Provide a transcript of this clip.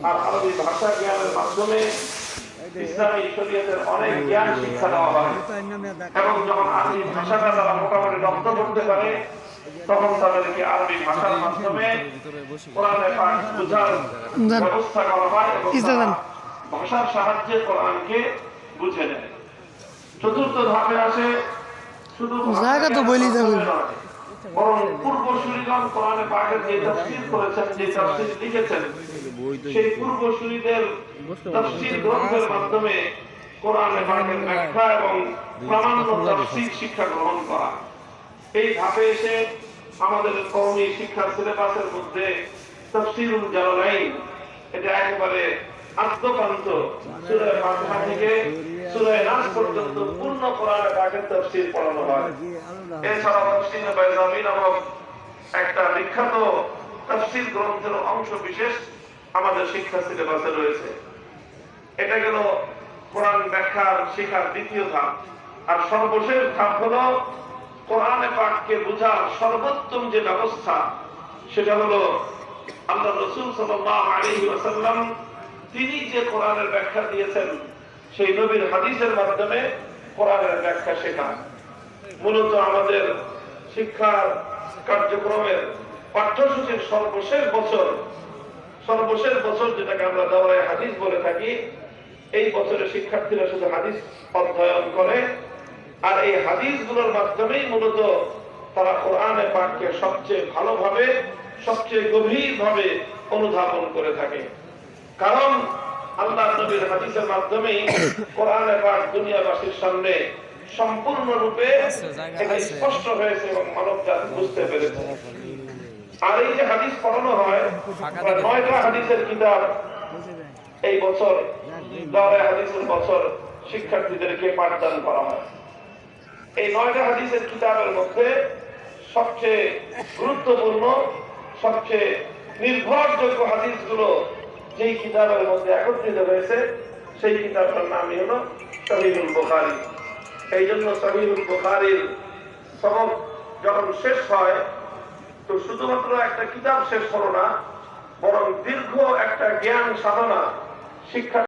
আর আরবি ভাষা জ্ঞানের মাধ্যমে ইসলামী শরীয়তের অনেক জ্ঞান শিক্ষা দেওয়া হয় এবং যখন আরবি ভাষাটা তারা মোটামুটি রপ্ত করতে পারে তখন তাদেরকে আরবি ভাষার মাধ্যমে কোরআনে পাক বোঝার ব্যবস্থা করা হয় এবং ভাষার সাহায্যে কোরআনকে বুঝে নেয়। চতুর্থ ধাপে আসে শুধু জায়গা তো বলি যাবে বরং পূর্বসূরীগণ কোরআনে পাকের যে তাফসীর করেছেন, যে তাফসীর লিখেছেন, সেই পূর্বসূরীদের তাফসীর গ্রন্থের মাধ্যমে কোরআনে পাকের ব্যাখ্যা এবং প্রামাণ্য তাফসীর শিক্ষা গ্রহণ করা। এই ধাপে এসে আমাদের কওমি শিক্ষা সিলেবাসের মধ্যে তাফসীরুল জালালাইন এটা একেবারে আদ্যপান্ত সূরা ফাতিহা থেকে সূরা নাস পর্যন্ত পূর্ণ কোরআনে পাকের তাফসীর পড়ানো হয়। এছাড়া তাফসীরে বাইজামি নামক একটা বিখ্যাত তাফসীর গ্রন্থের অংশ বিশেষ আমাদের শিক্ষা সিলেবাসে রয়েছে। এটা গেল কোরআন ব্যাখ্যার শিক্ষার দ্বিতীয় ধাপ। আর সর্বশেষ ধাপ হলো কোরআনে পাককে বোঝার সর্বোত্তম যে ব্যবস্থা, সেটা হলো আল্লাহ রাসূল সাল্লাল্লাহু আলাইহি ওয়াসাল্লাম তিনি যে কোরআনের ব্যাখ্যা দিয়েছেন সেই নবীর হাদিসের মাধ্যমে কোরআনের ব্যাখ্যা শেখা। মূলত আমাদের শিক্ষার কার্যক্রমের পাঠ্যসূচির সর্বশেষ বছর যেটাকে আমরা দাওরায়ে হাদিস বলে থাকি, এই বছরে শিক্ষার্থীরা শুধু হাদিস অধ্যয়ন করে আর এই হাদিসগুলোর মাধ্যমেই মূলত তারা কোরআনে পাককে সবচেয়ে ভালোভাবে, সবচেয়ে গভীরভাবে অনুধাবন করে থাকে। কারণ আল্লাহর নবীর হাদিসের মাধ্যমেই কোরআনে পাক দুনিয়াবাসীর সামনে সম্পূর্ণরূপে স্পষ্ট হয়েছে এবং মানবজাত বুঝতে পেরেছে। আর এই যে হাদিস পড়ানো হয়, 9টা হাদিসের কিতাব এই বছর দাওরায়ে হাদিসের বছর শিক্ষার্থীদেরকে পাঠদান করা হয়। এই 9টা হাদিসের কিতাবের মধ্যে সবচেয়ে গুরুত্বপূর্ণ, সবচেয়ে নির্ভরযোগ্য হাদিসগুলো যেই কিতাবের মধ্যে একত্রিত হয়েছে সেই কিতাবটার নামই হলো সহিহুল বুখারী। এই জন্য সহিহুল বুখারীর সবক যখন শেষ হয় তো শুধুমাত্র একটা কিতাব শেষ হলো না, বরং দীর্ঘ একটা জ্ঞান সাধনা শিক্ষা